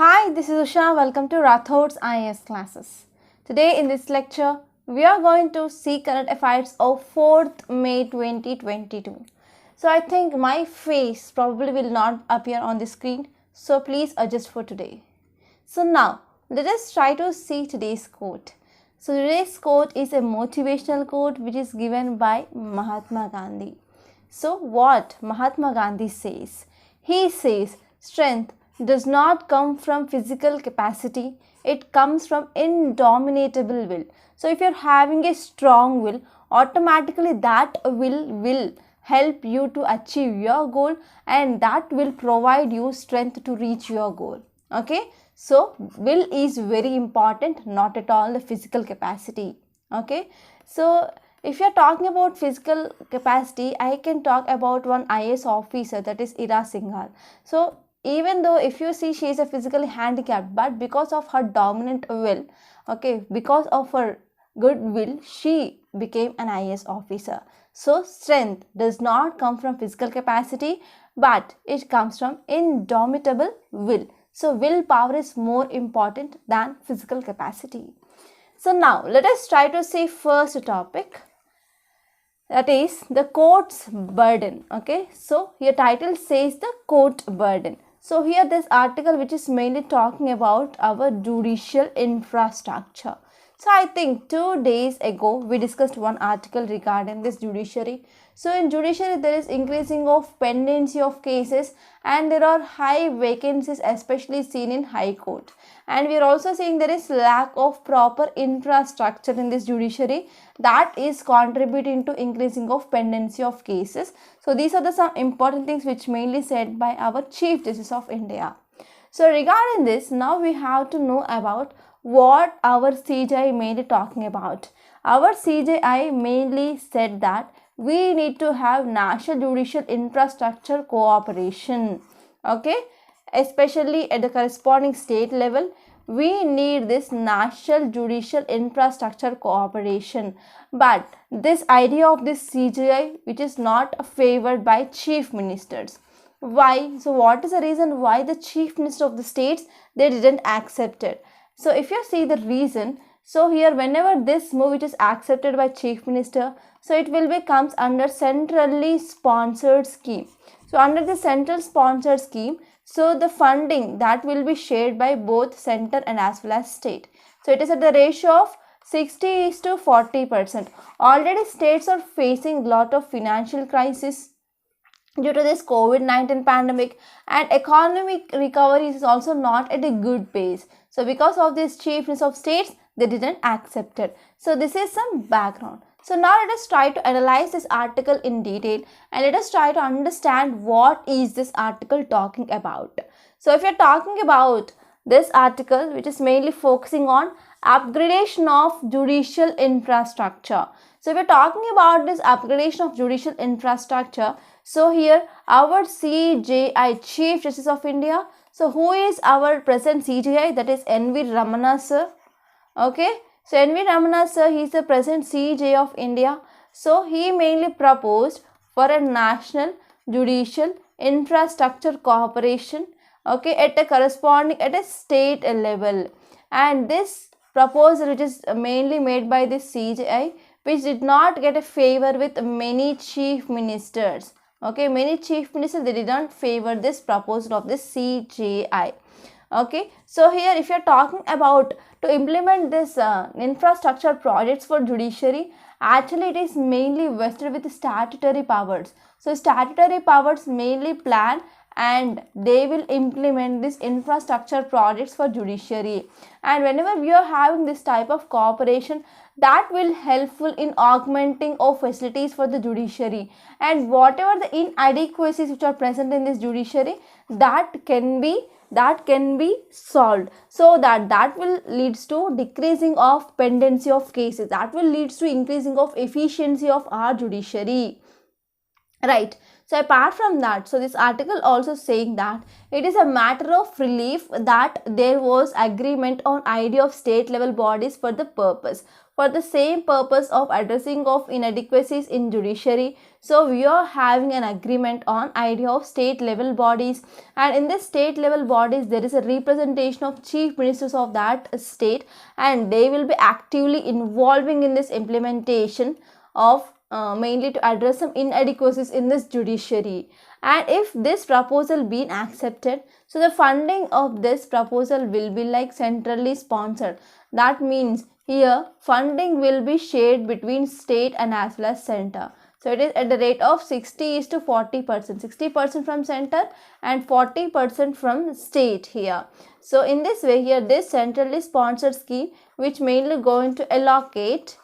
Hi, this is Usha. Welcome to Rathod's IAS classes. Today in this lecture, we are going to see current affairs of 4th May 2022. So I think my face probably will not appear on the screen. So please adjust for today. So now, let us try to see today's quote. So today's quote is a motivational quote which is given by Mahatma Gandhi. So what Mahatma Gandhi says? He says, strength does not come from physical capacity, it comes from indomitable will. So if you're having a strong will, automatically that will help you to achieve your goal, and that will provide you strength to reach your goal. Okay, so will is very important, not at all the physical capacity. Okay, so if you're talking about physical capacity, I can talk about one IAS officer, that is Ira Singhal. So even though if you see she is a physically handicapped, but because of her dominant will, okay, because of her good will, she became an IAS officer. So strength does not come from physical capacity, but it comes from indomitable will. So willpower is more important than physical capacity. So now let us try to see first topic, that is the court's burden. Okay, so your title says the court burden. So here this article which is mainly talking about our judicial infrastructure. So I think 2 days ago we discussed one article regarding this judiciary. So in judiciary there is increasing of pendency of cases and there are high vacancies especially seen in High Court. And we are also seeing there is lack of proper infrastructure in this judiciary that is contributing to increasing of pendency of cases. So these are the some important things which mainly said by our Chief Justice of India. So regarding this, now we have to know about what our CJI mainly talking about. Our CJI mainly said that we need to have national judicial infrastructure cooperation. Okay, especially at the corresponding state level, we need this national judicial infrastructure cooperation. But this idea of this CJI, which is not favored by chief ministers. Why? So what is the reason why the chief minister of the states, they didn't accept it? So if you see the reason, so here whenever this move which is accepted by chief minister, so it will be comes under centrally sponsored scheme. So under the central sponsored scheme, so the funding that will be shared by both center and as well as state. So it is at the ratio of 60:40%. Already states are facing lot of financial crisis due to this COVID-19 pandemic, and economic recovery is also not at a good pace. So because of this chiefness of states, they didn't accept it. So this is some background. So now let us try to analyze this article in detail and let us try to understand what is this article talking about. So if you're talking about this article, which is mainly focusing on upgradation of judicial infrastructure. So if we're talking about this upgradation of judicial infrastructure, so here our CJI, Chief Justice of India. So who is our present CJI? That is N.V. Ramana sir. Okay. So N.V. Ramana sir, he is the present CJI of India. So he mainly proposed for a national judicial infrastructure cooperation. Okay, at a corresponding at a state level. And this proposal which is mainly made by this CJI, which did not get a favor with many chief ministers. Okay, many chief ministers, they did not favor this proposal of this CJI. Okay, so here if you are talking about to implement this infrastructure projects for judiciary, actually it is mainly vested with statutory powers. So statutory powers mainly plan and they will implement this infrastructure projects for judiciary. And whenever we are having this type of cooperation, that will helpful in augmenting of facilities for the judiciary, and whatever the inadequacies which are present in this judiciary, that can be solved, so that will leads to decreasing of pendency of cases, that will leads to increasing of efficiency of our judiciary. Right. So apart from that, so this article also saying that it is a matter of relief that there was agreement on idea of state level bodies for the same purpose of addressing of inadequacies in judiciary. So we are having an agreement on idea of state level bodies, and in this state level bodies there is a representation of chief ministers of that state, and they will be actively involving in this implementation of mainly to address some inadequacies in this judiciary. And if this proposal been accepted, so the funding of this proposal will be like centrally sponsored. That means here funding will be shared between state and as well as center. So it is at the rate of 60:40%, 60% from center and 40% from state here. So in this way here, this centrally sponsored scheme which mainly going to allocate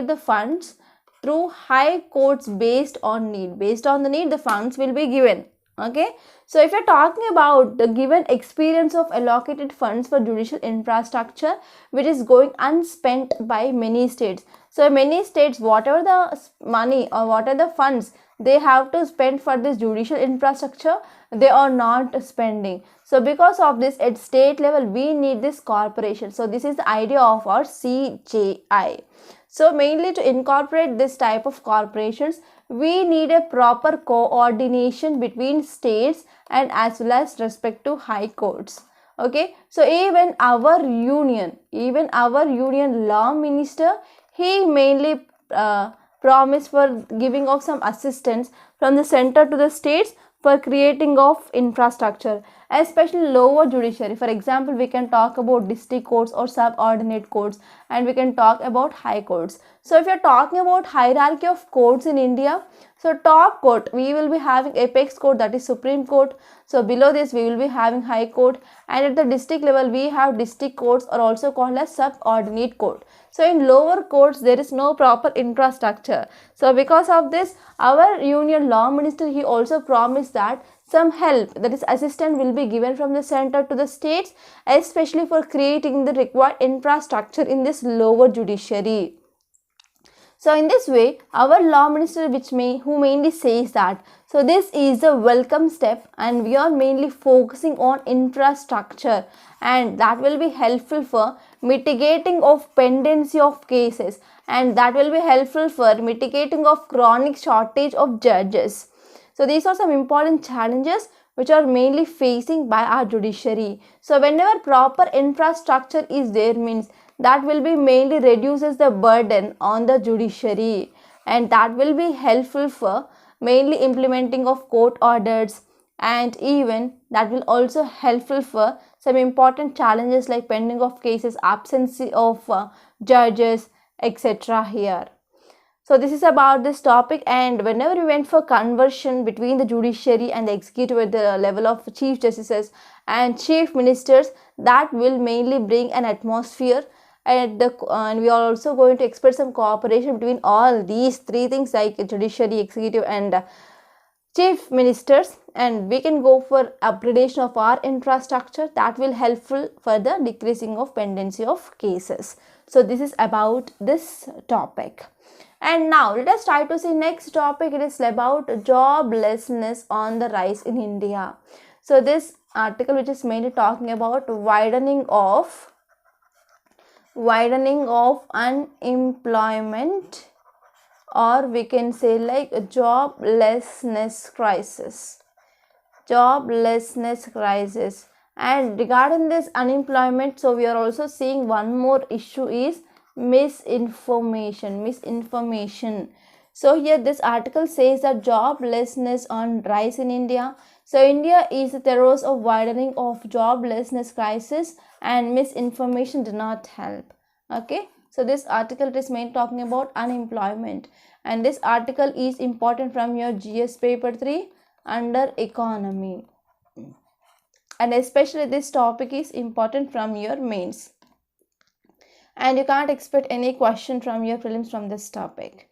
the funds through high courts based on need. Based on the need, the funds will be given. Okay, so if you're talking about the given experience of allocated funds for judicial infrastructure which is going unspent by many states. So many states, whatever the money or whatever the funds they have to spend for this judicial infrastructure, they are not spending. So because of this, at state level we need this corporation. So this is the idea of our CJI. So mainly to incorporate this type of corporations, we need a proper coordination between states and as well as respective high courts. Okay, so even our union law minister, he mainly promised for giving of some assistance from the center to the states for creating of infrastructure, especially lower judiciary. For example, we can talk about district courts or subordinate courts, and we can talk about high courts. So if you're talking about hierarchy of courts in India, so top court we will be having apex court, that is Supreme Court. So below this we will be having high court, and at the district level we have district courts, or also called as subordinate court. So in lower courts there is no proper infrastructure. So because of this, our union law minister, he also promised that some help, that is assistance, will be given from the center to the states, especially for creating the required infrastructure in this lower judiciary. So in this way, our law minister who mainly says that, so this is a welcome step and we are mainly focusing on infrastructure, and that will be helpful for mitigating of pendency of cases, and that will be helpful for mitigating of chronic shortage of judges. So these are some important challenges which are mainly facing by our judiciary. So whenever proper infrastructure is there, means that will be mainly reduces the burden on the judiciary, and that will be helpful for mainly implementing of court orders, and even that will also helpful for some important challenges like pending of cases, absence of judges, etc. here. So this is about this topic, and whenever we went for conversion between the judiciary and the executive at the level of chief justices and chief ministers, that will mainly bring an atmosphere, and we are also going to expect some cooperation between all these three things like judiciary, executive and chief ministers, and we can go for upgradation of our infrastructure. That will helpful for the decreasing of pendency of cases. So this is about this topic. And now let us try to see next topic. It is about joblessness on the rise in India. So this article, which is mainly talking about widening of unemployment, or we can say like joblessness crisis. And regarding this unemployment, so we are also seeing one more issue is misinformation. So here this article says that joblessness on rise in India. So India is the throes of widening of joblessness crisis, and misinformation do not help. Okay, so this article is mainly talking about unemployment, and this article is important from your GS paper 3 under economy, and especially this topic is important from your mains, and you can't expect any question from your prelims from this topic.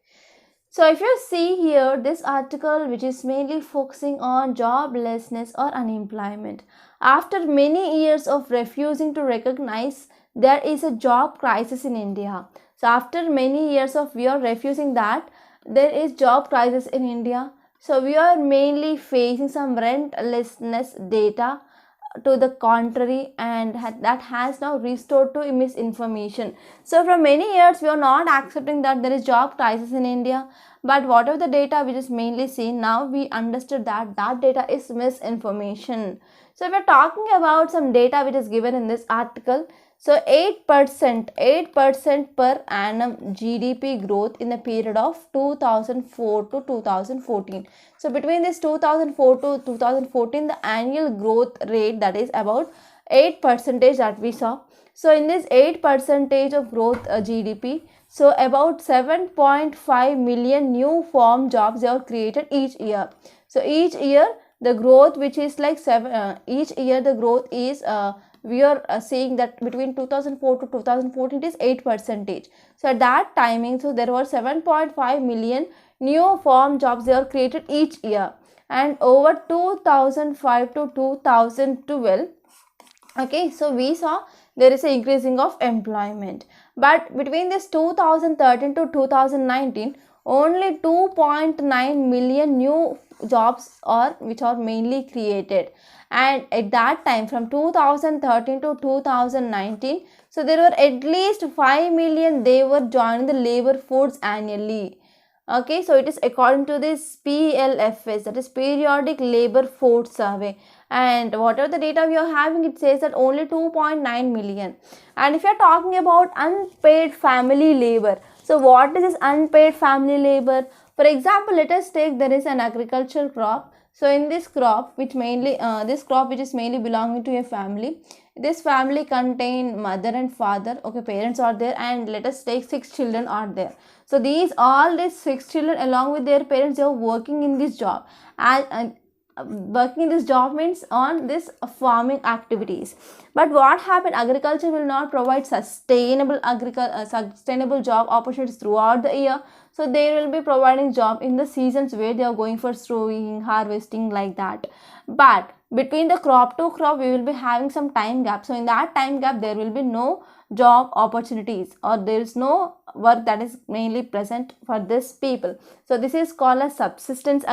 So if you see here this article, which is mainly focusing on joblessness or unemployment, after many years of refusing to recognize there is a job crisis in India. So after many years of we are refusing that there is job crisis in India. So we are mainly facing some rentlessness data to the contrary, and that has now restored to misinformation. So from many years we are not accepting that there is job crisis in India, but whatever the data which is mainly seen, now we understood that that data is misinformation. So we are talking about some data which is given in this article. So 8% per annum GDP growth in the period of 2004 to 2014. So between this 2004 to 2014, the annual growth rate, that is about 8% that we saw. So in this 8% of growth GDP, so about 7.5 million new farm jobs are created each year. So each year the growth which is like each year the growth is we are seeing that between 2004 to 2014 it is 8%. So at that timing, so there were 7.5 million new farm jobs they are created each year, and over 2005 to 2012, okay, so we saw there is an increasing of employment. But between this 2013 to 2019, only 2.9 million new jobs are which are mainly created. And at that time, from 2013 to 2019, so there were at least 5 million they were joining the labor force annually. Okay, so it is according to this PLFS, that is Periodic Labor Force Survey. And whatever the data we are having, it says that only 2.9 million. And if you are talking about unpaid family labor, so what is this unpaid family labor? For example, let us take there is an agricultural crop. So in this crop, which mainly which is mainly belonging to a family, this family contain mother and father. Okay, parents are there, and let us take 6 children are there. So these 6 children along with their parents, they are working in this job, and working in this job means on this farming activities. But what happened, agriculture will not provide sustainable job opportunities throughout the year. So they will be providing job in the seasons where they are going for sowing, harvesting, like that. But between the crop to crop, we will be having some time gap. So in that time gap, there will be no job opportunities, or there is no work that is mainly present for this people. So this is called as subsistence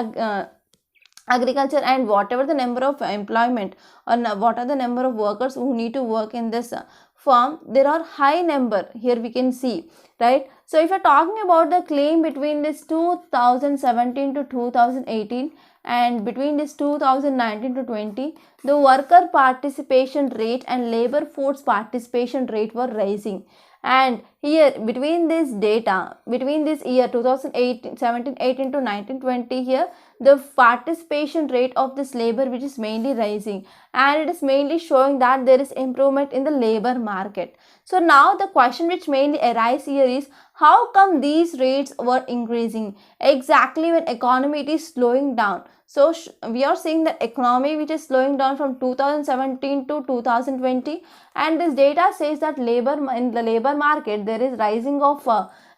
agriculture. And whatever the number of employment, or what are the number of workers who need to work in this farm, there are high number here we can see, right? So if you're talking about the claim between this 2017 to 2018 and between this 2019 to 20, the worker participation rate and labor force participation rate were rising. And here between this data, between this year 2017-18 to 19-20, here the participation rate of this labor which is mainly rising, and it is mainly showing that there is improvement in the labor market. So now the question which mainly arises here is, how come these rates were increasing exactly when economy is slowing down? So we are seeing that economy which is slowing down from 2017 to 2020, and this data says that in the labor market there is rising of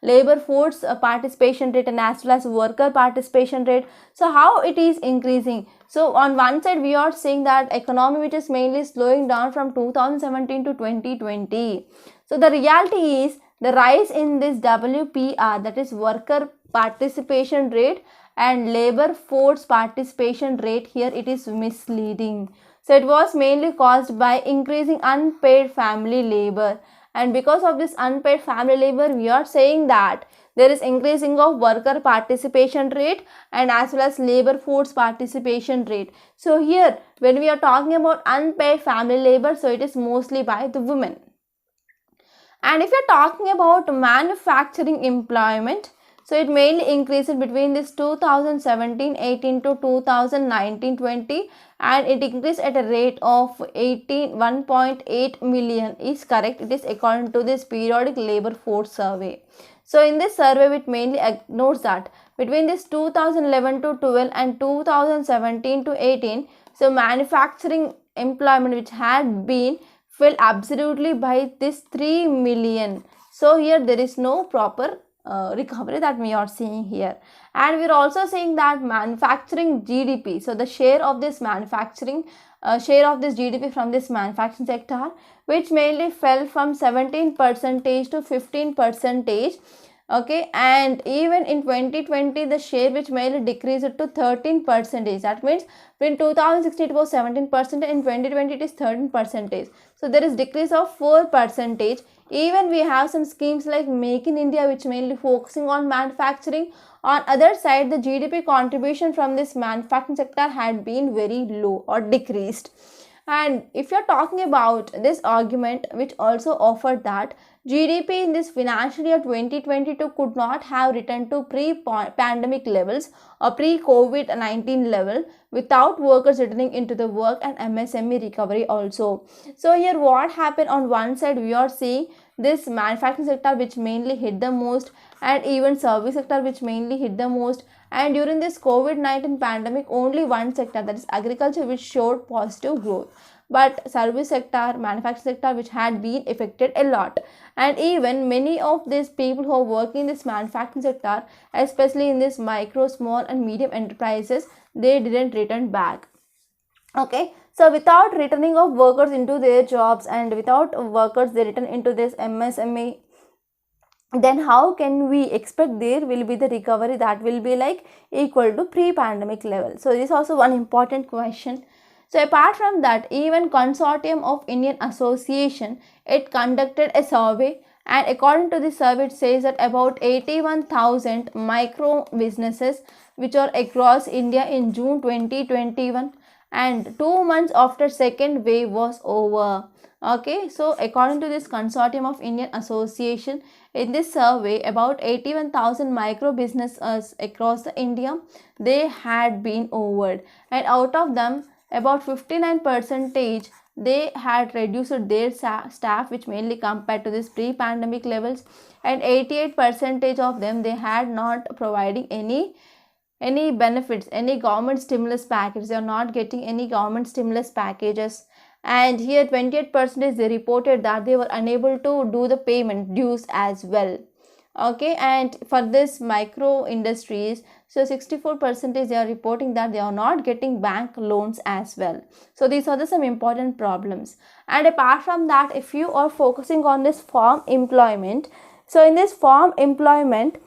labor force participation rate and as well as worker participation rate. So how it is increasing? So on one side we are seeing that economy which is mainly slowing down from 2017 to 2020. So the reality is the rise in this WPR, that is worker participation rate, and labor force participation rate, here it is misleading. So it was mainly caused by increasing unpaid family labor, and because of this unpaid family labor, we are saying that there is increasing of worker participation rate and as well as labor force participation rate. So here when we are talking about unpaid family labor, so it is mostly by the women. And if you are talking about manufacturing employment, so it mainly increased between this 2017-18 to 2019-20, and it increased at a rate of 1.8 million is correct. It is according to this Periodic Labor Force Survey. So in this survey, it mainly notes that between this 2011 to 12 and 2017 to 18, so manufacturing employment which had been fell absolutely by this 3 million. So here there is no proper recovery that we are seeing here. And we are also seeing that manufacturing GDP, so the share of this manufacturing GDP from this manufacturing sector, which mainly fell from 17% to 15%, Okay, and even in 2020 the share which mainly decreased to 13%. That means in 2016 it was 17%, in 2020 it is 13%. So there is decrease of 4%. Even we have some schemes like Make in India which mainly focusing on manufacturing. On other side, the GDP contribution from this manufacturing sector had been very low or decreased. And if you're talking about this argument which also offered that GDP in this financial year 2022 could not have returned to pre-pandemic levels or pre-COVID-19 level without workers returning into the work and MSME recovery also. So here what happened, on one side we are seeing this manufacturing sector which mainly hit the most, and even service sector which mainly hit the most. And during this COVID-19 pandemic, only one sector, that is agriculture, which showed positive growth. But service sector, manufacturing sector, which had been affected a lot. And even many of these people who are working in this manufacturing sector, especially in this micro, small and medium enterprises, they didn't return back. Okay, so without returning of workers into their jobs and without workers they return into this MSME, then how can we expect there will be the recovery that will be like equal to pre-pandemic level? So this is also one important question. So apart from that, even Consortium of Indian Association, it conducted a survey, and according to the survey it says that about 81,000 micro businesses which are across India in June 2021, and 2 months after second wave was over. Okay, so according to this Consortium of Indian Association, in this survey about 81,000 micro businesses across the India, they had been over, and out of them about 59% they had reduced their staff, which mainly compared to this pre-pandemic levels, and 88% of them they had not providing any benefits, any government stimulus package. They are not getting any government stimulus packages. And here 28% they reported that they were unable to do the payment dues as well. Okay, and for this micro industries, so 64% they are reporting that they are not getting bank loans as well. So these are some important problems. And apart from that, if you are focusing on this farm employment, so in this farm employment,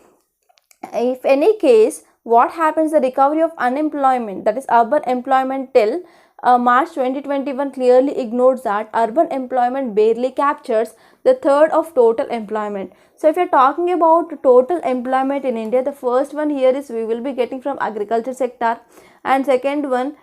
if any case, what happens, the recovery of unemployment, that is urban employment till March 2021 clearly ignores that urban employment barely captures the third of total employment. So if you're talking about total employment in India, the first one here is we will be getting from agriculture sector, and second one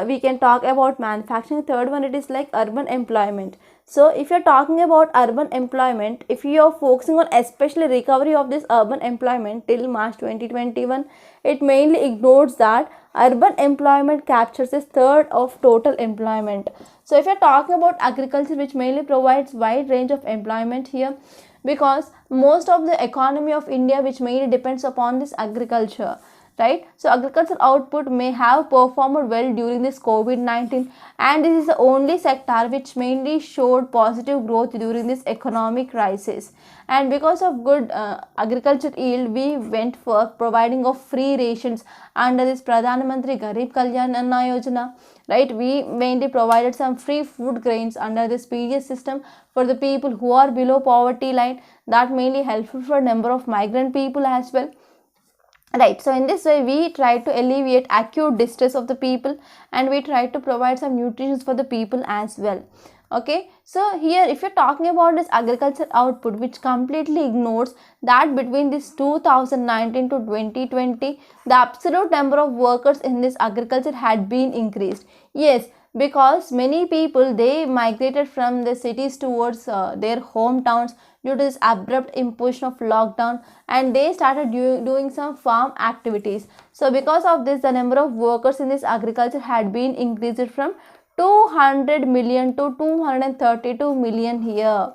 we can talk about manufacturing, third one it is like urban employment. So if you're talking about urban employment, if you are focusing on especially recovery of this urban employment till March 2021, it mainly ignores that urban employment captures a third of total employment. So if you're talking about agriculture, which mainly provides wide range of employment here, because most of the economy of India which mainly depends upon this agriculture, right? So agricultural output may have performed well during this COVID-19, and this is the only sector which mainly showed positive growth during this economic crisis. And because of good agriculture yield, we went for providing of free rations under this Pradhan Mantri Garib Kalyan Anna Yojana, right? We mainly provided some free food grains under this PDS system for the people who are below poverty line. That mainly helpful for number of migrant people as well. Right, so in this way we try to alleviate acute distress of the people, and we try to provide some nutrition for the people as well. Okay, so here if you're talking about this agriculture output, which completely ignores that between this 2019 to 2020 the absolute number of workers in this agriculture had been increased. Yes, because many people they migrated from the cities towards their hometowns due to this abrupt imposition of lockdown, and they started doing some farm activities. So because of this, the number of workers in this agriculture had been increased from 200 million to 232 million here.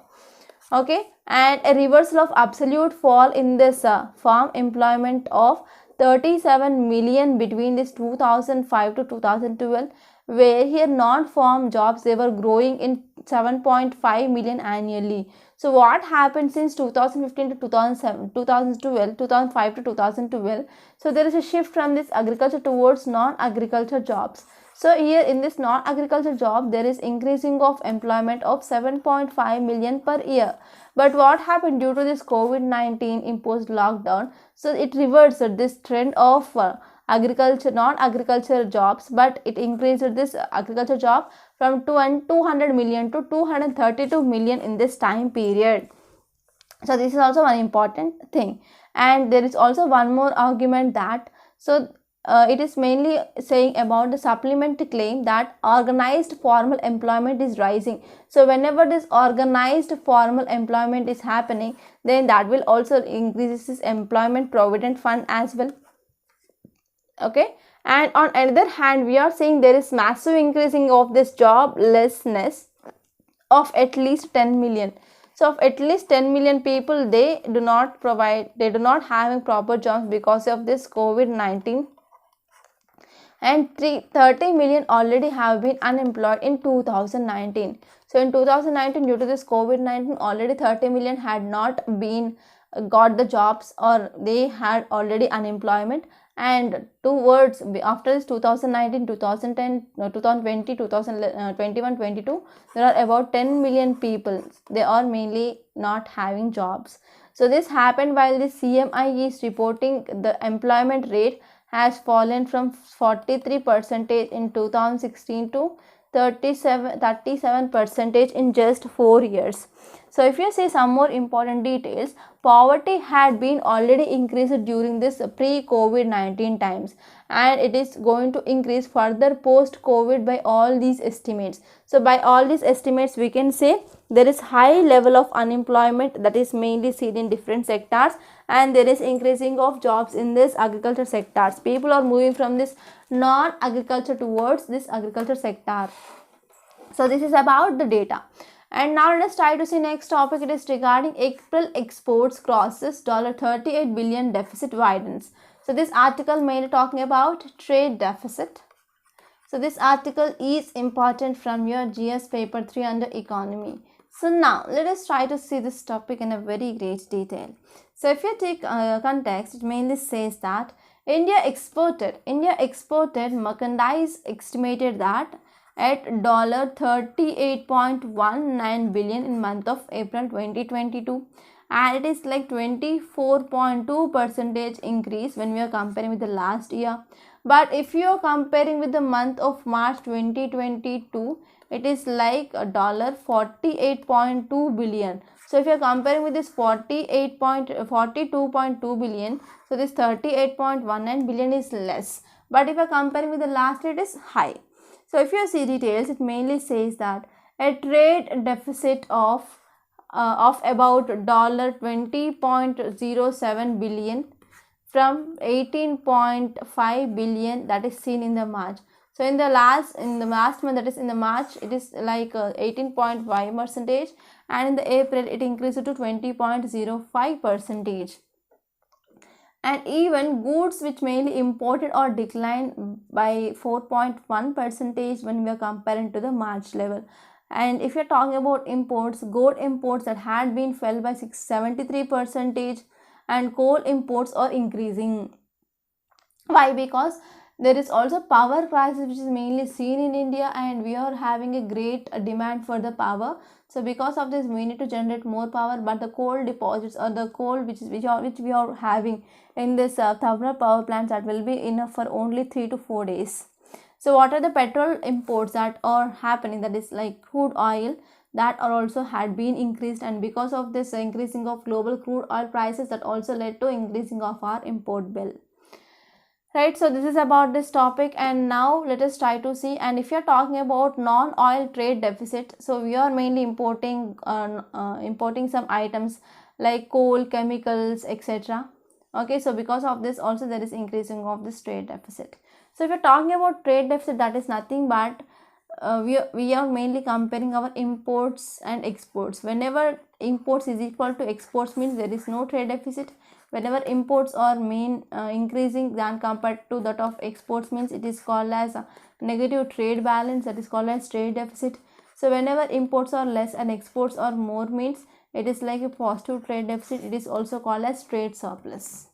Okay, and a reversal of absolute fall in this farm employment of 37 million between this 2005 to 2012, where here non-farm jobs they were growing in 7.5 million annually. So what happened since 2015 to 2007, 2012, 2005 to 2012? So there is a shift from this agriculture towards non-agriculture jobs. So here in this non-agriculture job, there is increasing of employment of 7.5 million per year. But what happened due to this COVID-19 imposed lockdown? So it reversed this trend of non-agriculture jobs, but it increased this agriculture job from 200 million to 232 million in this time period. So this is also one important thing. And there is also one more argument that it is mainly saying about the supplementary claim that organized formal employment is rising. So whenever this organized formal employment is happening, then that will also increase this employment provident fund as well. Okay, and on another hand, we are saying there is massive increasing of this joblessness of at least 10 million. So of at least 10 million people, they do not having proper jobs because of this COVID-19, and 30 million already have been unemployed in 2019. So in 2019, due to this COVID-19, already 30 million had not been got the jobs, or they had already unemployment. And towards after this 2019, 2010, 2020, 2021, 22, there are about 10 million people. They are mainly not having jobs. So this happened while the CMI is reporting the employment rate has fallen from 43% in 2016 to 37% in just 4 years. So if you see some more important details, poverty had been already increased during this pre-COVID-19 times, and it is going to increase further post-COVID by all these estimates. So by all these estimates, we can say there is high level of unemployment that is mainly seen in different sectors, and there is increasing of jobs in this agriculture sectors. People are moving from this non-agriculture towards this agriculture sector. So this is about the data. And now let us try to see next topic. It is regarding April exports crosses $38 billion deficit widens. So this article mainly talking about trade deficit. So this article is important from your GS paper 3 under economy. So now let us try to see this topic in a very great detail. So if you take context, it mainly says that India exported merchandise estimated that at $38.19 billion in month of April 2022, and it is like 24.2% increase when we are comparing with the last year. But if you are comparing with the month of March 2022, it is like $48.2 billion. So if you are comparing with this 42.2 billion, so this 38.19 billion is less. But if you are comparing with the last year, it is high. So if you see details, it mainly says that a trade deficit of about $20.07 billion from 18.5 billion that is seen in the March. So in the last month, that is in the March, it is like 18.5%, and in the April it increased to 20.05%. And even goods which mainly imported or declined by 4.1% when we are comparing to the March level. And if you are talking about imports, gold imports that had been fell by 73%, and coal imports are increasing. Why? Because there is also power crisis which is mainly seen in India, and we are having a great demand for the power. So because of this, we need to generate more power, but the coal deposits or the coal which we are having in this thermal power plants, that will be enough for only 3 to 4 days. So what are the petrol imports that are happening, that is like crude oil, that are also had been increased, and because of this increasing of global crude oil prices, that also led to increasing of our import bill. Right, so this is about this topic. And now let us try to see. And if you are talking about non-oil trade deficit, so we are mainly importing some items like coal, chemicals, etc. Okay, so because of this also there is increasing of this trade deficit. So if you are talking about trade deficit, that is nothing but we are mainly comparing our imports and exports. Whenever imports is equal to exports, means there is no trade deficit. Whenever imports are increasing than compared to that of exports, means it is called as a negative trade balance, that is called as trade deficit. So whenever imports are less and exports are more, means it is like a positive trade deficit. It is also called as trade surplus.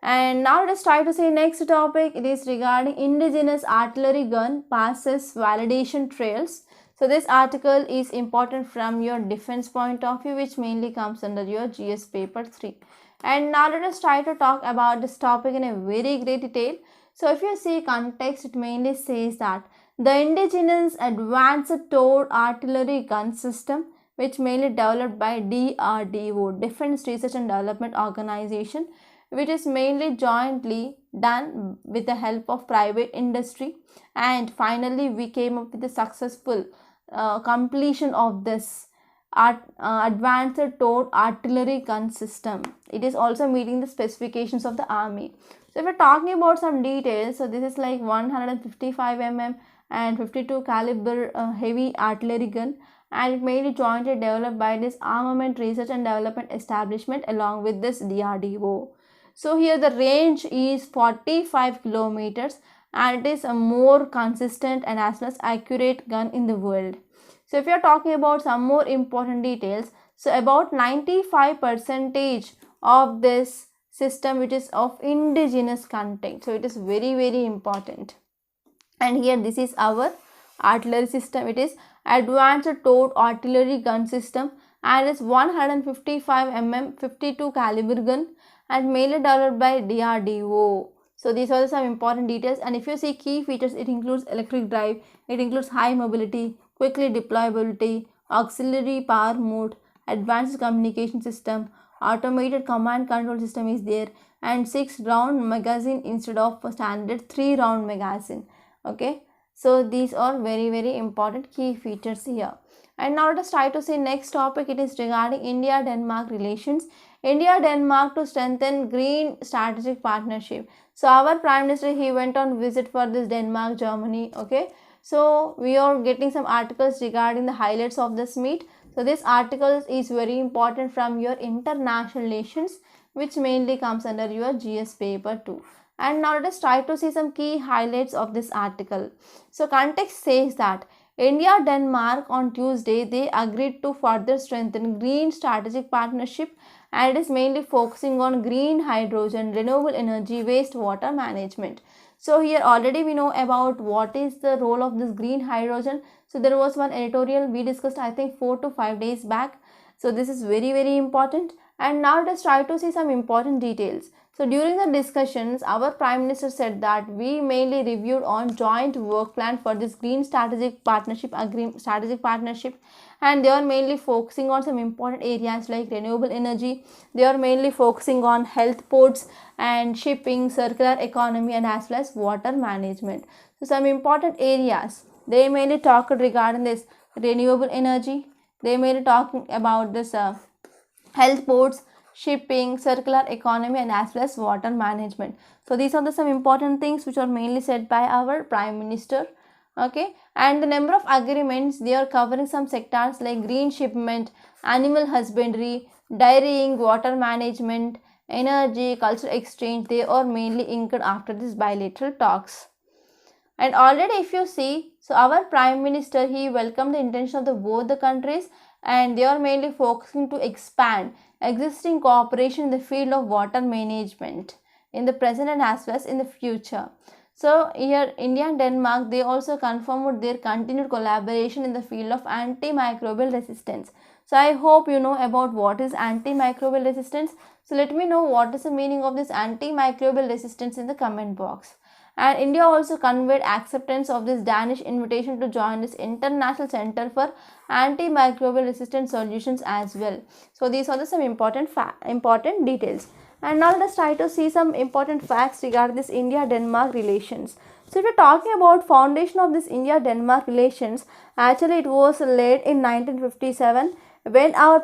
And now let's try to see next topic. It is regarding indigenous artillery gun passes validation trails. So this article is important from your defense point of view, which mainly comes under your GS paper 3. And now let us try to talk about this topic in a very great detail. So if you see context, it mainly says that the indigenous advanced towed artillery gun system, which mainly developed by DRDO, Defense Research and Development Organization, which is mainly jointly done with the help of private industry, and finally we came up with the successful completion of this advanced towed artillery gun system. It is also meeting the specifications of the army. So if we're talking about some details, so this is like 155 mm and 52 caliber heavy artillery gun, and it mainly jointly developed by this Armament Research and Development Establishment along with this DRDO. So here the range is 45 kilometers and it is a more consistent and as well as accurate gun in the world. So if you are talking about some more important details, so about 95% of this system which is of indigenous content. So it is very important. And here this is our artillery system. It is advanced towed artillery gun system and is 155 mm 52 caliber gun and mainly developed by DRDO. So these are some important details, and if you see key features, it includes electric drive, it includes high mobility, quickly deployability, auxiliary power mode, advanced communication system, automated command control system is there, and 6-round magazine instead of standard 3-round magazine. Okay, so these are very important key features here. And now let us try to see next topic. It is regarding India-Denmark relations. India-Denmark to strengthen green strategic partnership. So our Prime Minister, he went on visit for this Denmark, Germany. Okay, so we are getting some articles regarding the highlights of this meet. So this article is very important from your international relations, which mainly comes under your GS paper 2. And now let us try to see some key highlights of this article. So context says that India-Denmark on Tuesday, they agreed to further strengthen green strategic partnership, and it is mainly focusing on green hydrogen, renewable energy, wastewater management. So here already we know about what is the role of this green hydrogen. So there was one editorial we discussed, I think 4 to 5 days back. So this is very important. And now let's try to see some important details. So during the discussions, our Prime Minister said that we mainly reviewed on joint work plan for this green strategic partnership and they are mainly focusing on some important areas like renewable energy. They are mainly focusing on health ports and shipping, circular economy, and as well as water management. So some important areas they mainly talked regarding this renewable energy. They mainly talking about this health ports, shipping, circular economy, and as well as water management. So these are some important things which are mainly said by our Prime Minister. Okay, and the number of agreements, they are covering some sectors like green shipment, animal husbandry, dairying, water management, energy, cultural exchange. They are mainly inked after this bilateral talks. And already if you see, so our Prime Minister, he welcomed the intention of both the countries, and they are mainly focusing to expand existing cooperation in the field of water management in the present and as well as in the future. So here India and Denmark, they also confirmed their continued collaboration in the field of antimicrobial resistance. So I hope you know about what is antimicrobial resistance. So let me know what is the meaning of this antimicrobial resistance in the comment box. And India also conveyed acceptance of this Danish invitation to join this International Center for Antimicrobial Resistant Solutions as well. So these are some important details. And now let us try to see some important facts regarding this India-Denmark relations. So if we are talking about foundation of this India-Denmark relations, actually it was laid in 1957 when our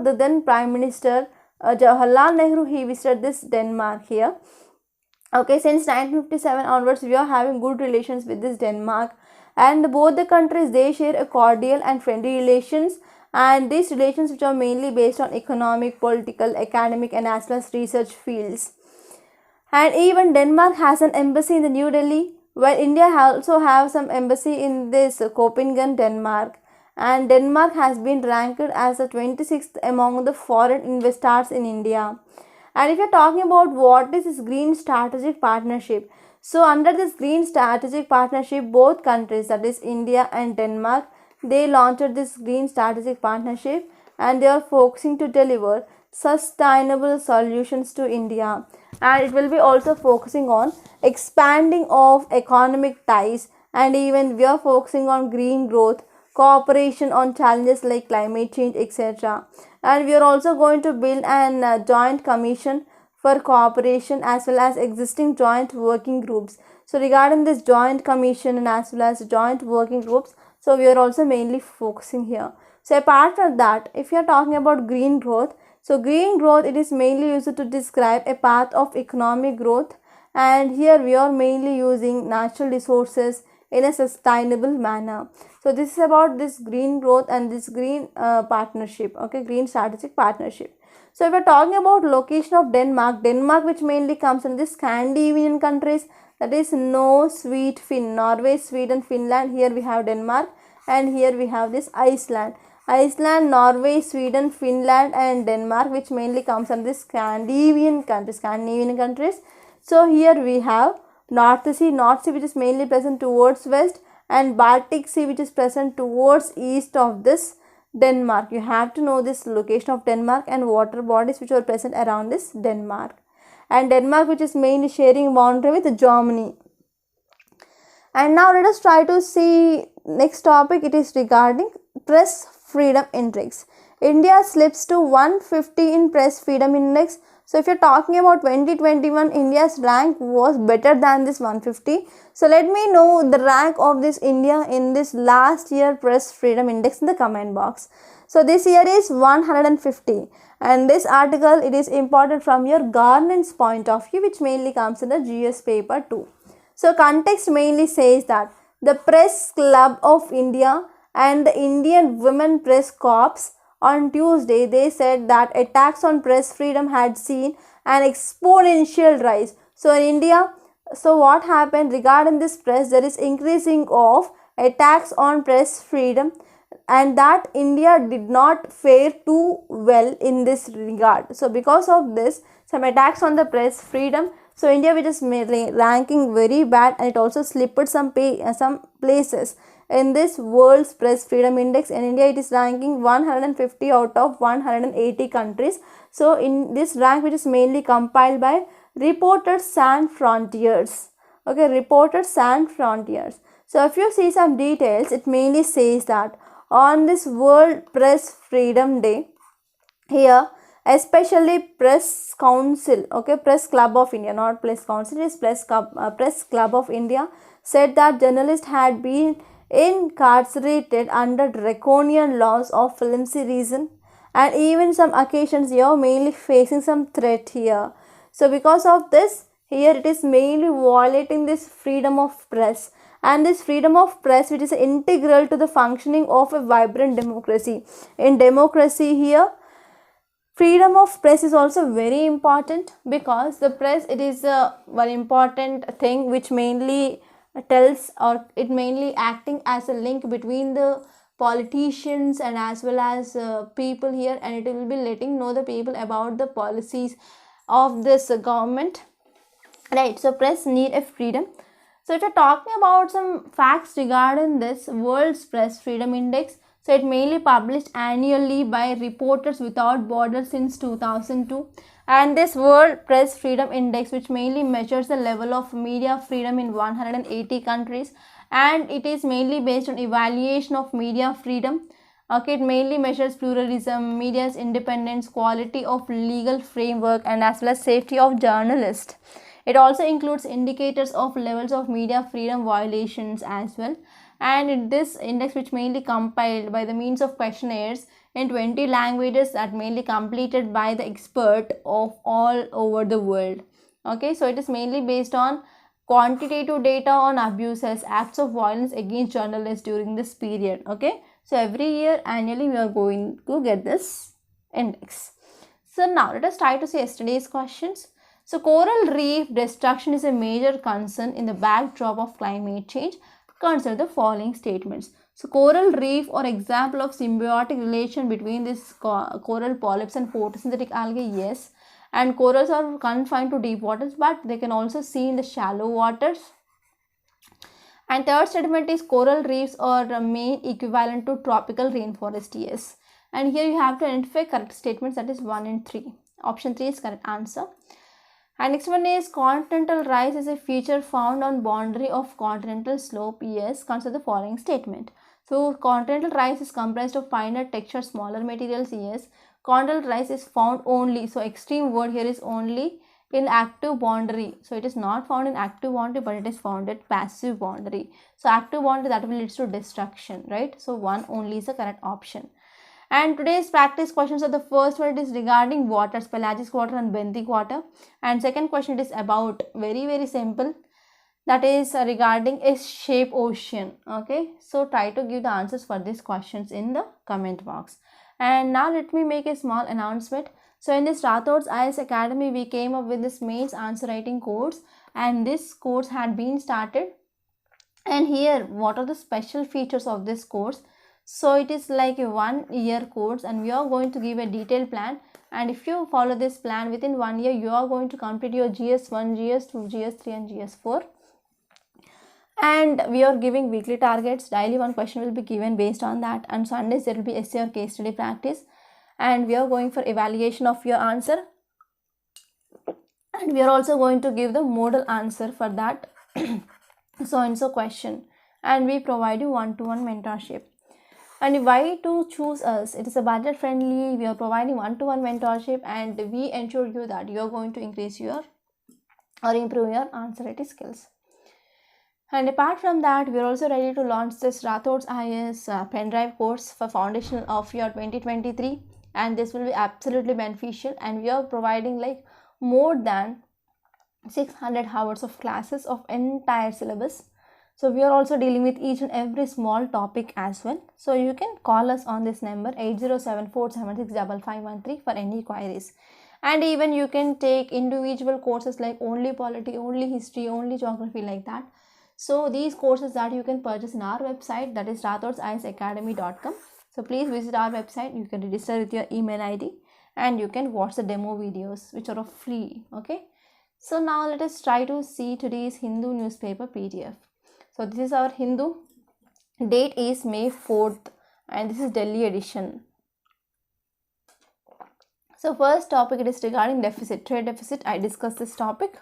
the then Prime Minister Jawaharlal Nehru, he visited this Denmark here. Okay, since 1957 onwards, we are having good relations with this Denmark, and both the countries, they share a cordial and friendly relations, and these relations which are mainly based on economic, political, academic, and as well as research fields. And even Denmark has an embassy in the New Delhi, while India also have some embassy in this Copenhagen, Denmark. And Denmark has been ranked as the 26th among the foreign investors in India. And if you're talking about what is this green strategic partnership, so under this green strategic partnership, both countries, that is India and Denmark, they launched this green strategic partnership, and they are focusing to deliver sustainable solutions to India. And it will be also focusing on expanding of economic ties, and even we are focusing on green growth, cooperation on challenges like climate change, etc. And we are also going to build an joint commission for cooperation as well as existing joint working groups. So regarding this joint commission and as well as joint working groups, so we are also mainly focusing here. So apart from that, if you are talking about green growth, so green growth, it is mainly used to describe a path of economic growth, and here we are mainly using natural resources in a sustainable manner. So this is about this green growth and this green partnership, okay, green strategic partnership. So if we're talking about location of Denmark which mainly comes in the Scandinavian countries, that is Norway, Sweden, Finland. Here we have Denmark, and here we have this Iceland, Norway, Sweden, Finland and Denmark, which mainly comes from the Scandinavian countries. So here we have North Sea which is mainly present towards west, and Baltic Sea which is present towards east of this Denmark. You have to know this location of Denmark and water bodies which are present around this Denmark. And Denmark which is mainly sharing boundary with Germany. And now let us try to see next topic. It is regarding press freedom index. India slips to 150 in press freedom index. So if you're talking about 2021, India's rank was better than this 150. So let me know the rank of this India in this last year press freedom index in the comment box. So this year is 150, and this article, it is important from your governance point of view, which mainly comes in the GS paper 2. So context mainly says that the Press Club of India and the Indian Women Press Corps on Tuesday, they said that attacks on press freedom had seen an exponential rise. So in India, so what happened regarding this press, there is increasing of attacks on press freedom, and that India did not fare too well in this regard. So because of this, some attacks on the press freedom, so India which is ranking very bad, and it also slipped some places in this world's press freedom index. In India, it is ranking 150 out of 180 countries. So in this rank, which is mainly compiled by Reporters Sans Frontiers, okay, Reporters Sans Frontiers. So if you see some details, it mainly says that on this World Press Freedom Day, here especially Press Council, okay, Press Club of India, not Press Council, it is Press Club of India, said that journalists had been incarcerated under draconian laws of flimsy reason, and even some occasions here mainly facing some threat here. So because of this, here it is mainly violating this freedom of press, and this freedom of press which is integral to the functioning of a vibrant democracy. In democracy here, freedom of press is also very important, because the press, it is a very important thing which mainly tells, or it mainly acting as a link between the politicians and as well as people here, and it will be letting know the people about the policies of this government, right? So press need a freedom. So if you're talking about some facts regarding this world's press freedom index, so it mainly published annually by Reporters Without Borders since 2002. And this World Press Freedom Index, which mainly measures the level of media freedom in 180 countries, and it is mainly based on evaluation of media freedom. Okay, it mainly measures pluralism, media's independence, quality of legal framework, and as well as safety of journalists. It also includes indicators of levels of media freedom violations as well. And this index, which mainly compiled by the means of questionnaires in 20 languages, that mainly completed by the expert of all over the world. Okay, so it is mainly based on quantitative data on abuses, acts of violence against journalists during this period. Okay, so every year annually we are going to get this index. So now let us try to see yesterday's questions. So coral reef destruction is a major concern in the backdrop of climate change. Consider the following statements. So coral reef or example of symbiotic relation between this coral polyps and photosynthetic algae, yes. and corals are confined to deep waters, but they can also see in the shallow waters. And third statement is coral reefs are the main equivalent to tropical rainforest. Yes. And here you have to identify correct statements, that is 1 and 3. Option 3 is correct answer. And next one is continental rise is a feature found on boundary of continental slope. Yes, consider the following statement. So continental rise is comprised of finer texture, smaller materials. Yes. Continental rise is found only, so extreme word here is only, in active boundary. So it is not found in active boundary, but it is found at passive boundary. So active boundary, that will lead to destruction, right? So 1 only is the correct option. And today's practice questions are, the first one is regarding waters, pelagic water and benthic water. And second question is about, very simple, that is regarding a shape ocean. Okay, so try to give the answers for these questions in the comment box. And now let me make a small announcement. So in this Rathod's IAS Academy, we came up with this mains answer writing course, and this course had been started. And here, what are the special features of this course? So it is like a 1 year course, and we are going to give a detailed plan. And if you follow this plan, within 1 year, you are going to complete your GS1, GS2, GS3 and GS4. And we are giving weekly targets. Daily one question will be given based on that. And Sundays there will be essay or case study practice. And we are going for evaluation of your answer. And we are also going to give the model answer for that so-and-so question. And we provide you one-to-one mentorship. And why to choose us? It is a budget friendly. We are providing one-to-one mentorship, and we ensure you that you are going to increase your or improve your answer writing skills. And apart from that, we are also ready to launch this Rathod's IAS pen drive course for foundation of your 2023, and this will be absolutely beneficial. And we are providing like more than 600 hours of classes of entire syllabus. So we are also dealing with each and every small topic as well. So you can call us on this number 8074765513 for any queries. And even you can take individual courses like only polity, only history, only geography, like that. So these courses that you can purchase in our website, that is rathodsiasacademy.com. So please visit our website. You can register with your email ID and you can watch the demo videos which are free. Okay. So now let us try to see today's Hindu newspaper PDF. So this is our Hindu. Date is May 4th and this is Delhi edition. So first topic, it is regarding deficit, trade deficit. I discussed this topic.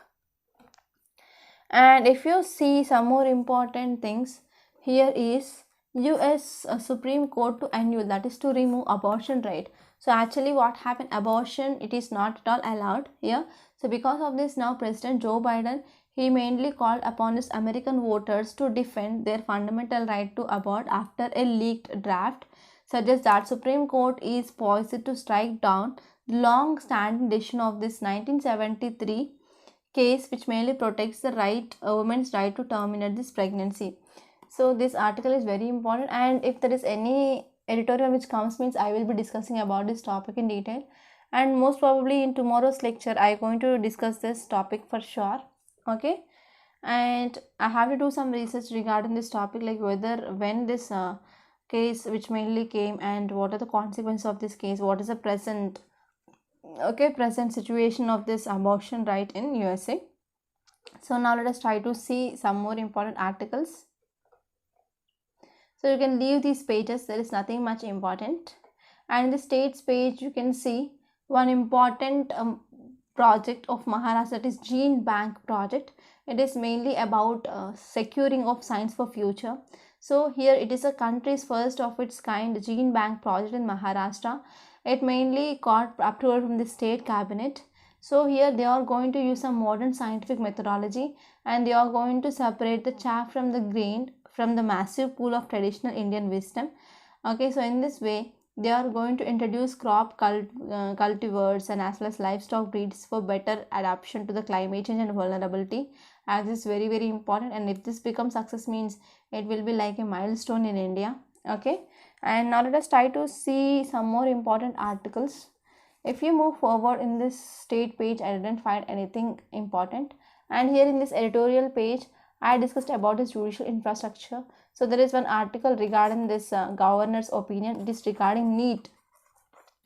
And if you see some more important things, here is US Supreme Court to annul, that is to remove abortion right. So actually what happened, abortion, it is not at all allowed here. So because of this, now President Joe Biden, he mainly called upon his American voters to defend their fundamental right to abort after a leaked draft suggests that Supreme Court is poised to strike down the long-standing decision of this 1973 case, which mainly protects the right, women's right to terminate this pregnancy. So this article is very important, and if there is any editorial which comes, means I will be discussing about this topic in detail, and most probably in tomorrow's lecture I am going to discuss this topic for sure. Okay, and I have to do some research regarding this topic, like whether when this case which mainly came and what are the consequences of this case, what is the present situation of this abortion right in USA. So now let us try to see some more important articles. So you can leave these pages, there is nothing much important. And in the states page you can see one important project of Maharashtra, that is Gene Bank project. It is mainly about securing of science for future. So here it is a country's first of its kind Gene Bank project in Maharashtra. It mainly got approval from the state cabinet. So here they are going to use some modern scientific methodology, and they are going to separate the chaff from the grain from the massive pool of traditional Indian wisdom. Okay, so in this way they are going to introduce crop cultivars and as well as livestock breeds for better adaptation to the climate change and vulnerability, as this is very important. And if this becomes success, means it will be like a milestone in India. Okay, and now let us try to see some more important articles. If you move forward in this state page, I didn't find anything important, and here in this editorial page I discussed about this judicial infrastructure. So there is one article regarding this governor's opinion. It is regarding NEET.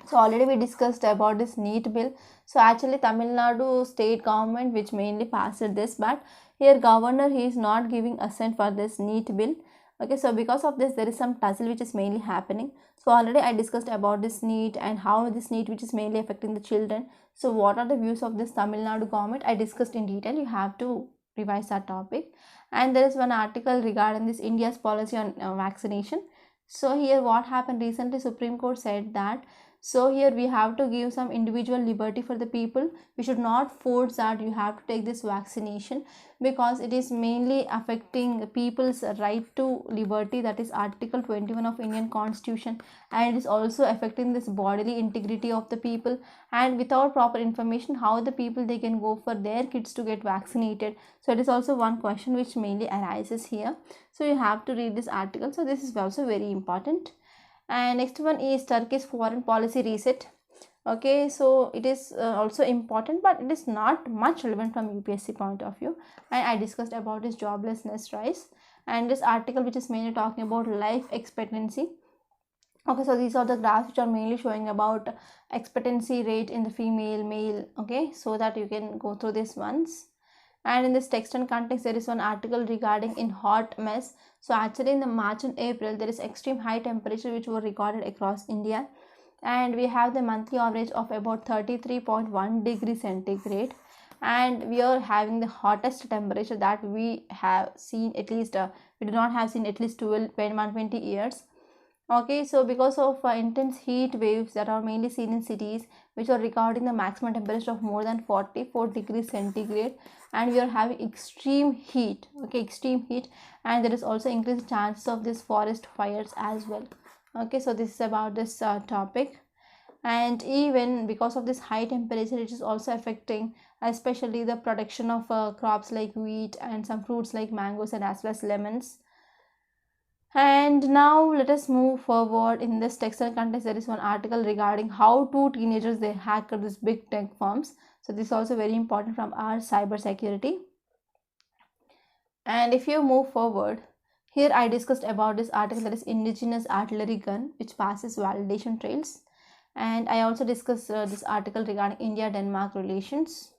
So already we discussed about this NEET bill. So actually Tamil Nadu state government which mainly passed this, but here governor he is not giving assent for this NEET bill. Okay, so because of this there is some tussle which is mainly happening. So already I discussed about this NEET and how this NEET which is mainly affecting the children. So what are the views of this Tamil Nadu government? I discussed in detail. You have to revise that topic. And there is one article regarding this India's policy on vaccination. So here what happened recently, Supreme Court said that so here we have to give some individual liberty for the people. We should not force that you have to take this vaccination, because it is mainly affecting people's right to liberty, that is Article 21 of Indian Constitution, and it is also affecting this bodily integrity of the people. And without proper information, how the people they can go for their kids to get vaccinated? So it is also one question which mainly arises here. So you have to read this article. So this is also very important. And next one is Turkey's foreign policy reset. Okay, so it is also important, but it is not much relevant from UPSC point of view. And I discussed about this joblessness rise, and this article which is mainly talking about life expectancy. Okay, so these are the graphs which are mainly showing about expectancy rate in the female, male. Okay, so that you can go through this once. And in this text and context, there is one article regarding in hot mess. So actually in the March and April, there is extreme high temperature which were recorded across India. And we have the monthly average of about 33.1 degrees centigrade. And we are having the hottest temperature that we have seen at least, we do not have seen at least 120 years. Okay, so because of intense heat waves that are mainly seen in cities, which are recording the maximum temperature of more than 44 degrees centigrade, and we are having extreme heat. Okay, extreme heat, and there is also increased chances of this forest fires as well. Okay, so this is about this topic. And even because of this high temperature, it is also affecting especially the production of crops like wheat and some fruits like mangoes and as well as lemons. And now let us move forward. In this textile context, there is one article regarding how two teenagers they hacked these big tech firms. So this is also very important from our cyber security. And if you move forward, here I discussed about this article, that is Indigenous artillery gun which passes validation trails. And I also discussed this article regarding India-Denmark relations.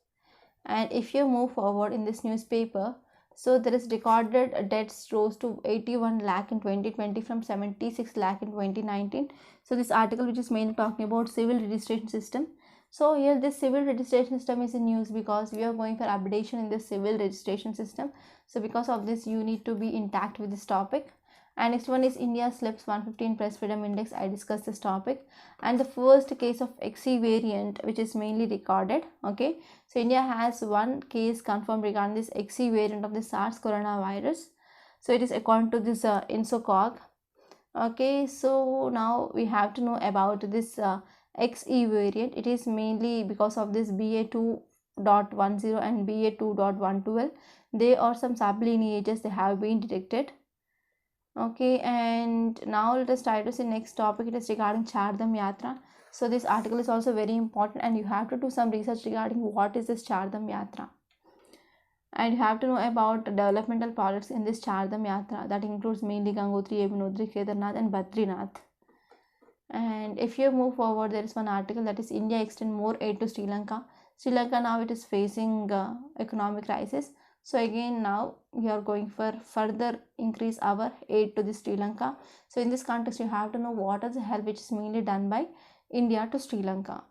And if you move forward in this newspaper, so there is recorded deaths rose to 81 lakh in 2020 from 76 lakh in 2019. So this article which is mainly talking about civil registration system. So here this civil registration system is in news because we are going for updation in this civil registration system. So because of this you need to be intact with this topic. And next one is India slips 115 press freedom index. I discussed this topic. And the first case of XE variant which is mainly recorded. Okay, so India has one case confirmed regarding this XE variant of the SARS coronavirus. So it is according to this INSOCOG. Okay, so now we have to know about this XE variant. It is mainly because of this BA2.10 and BA2.112. There are some sublineages they have been detected. Okay, and now let us try to see next topic. It is regarding Chardham Yatra. So this article is also very important, and you have to do some research regarding what is this Chardham Yatra. And you have to know about developmental projects in this Chardham Yatra, that includes mainly Gangotri, Yamunotri, Kedarnath and Badrinath. And if you move forward, there is one article that is India extend more aid to Sri Lanka. Sri Lanka now it is facing economic crisis. So again now we are going for further increase our aid to the Sri Lanka. So in this context you have to know what is the help which is mainly done by India to Sri Lanka.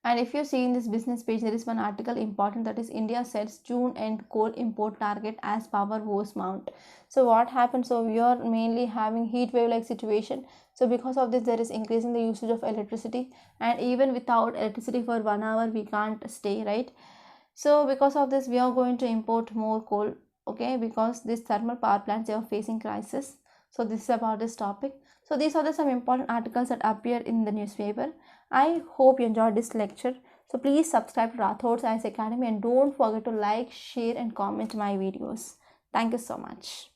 And if you see in this business page, there is one article important, that is India sets June end coal import target as power woes mount. So what happens? So we are mainly having heat wave like situation. So because of this there is increasing the usage of electricity, and even without electricity for 1 hour we can't stay, right? So because of this we are going to import more coal. Okay, because these thermal power plants they are facing crisis. So this is about this topic. So these are some important articles that appear in the newspaper. I hope you enjoyed this lecture. So please subscribe to Rathod Science Academy and don't forget to like, share and comment my videos. Thank you so much.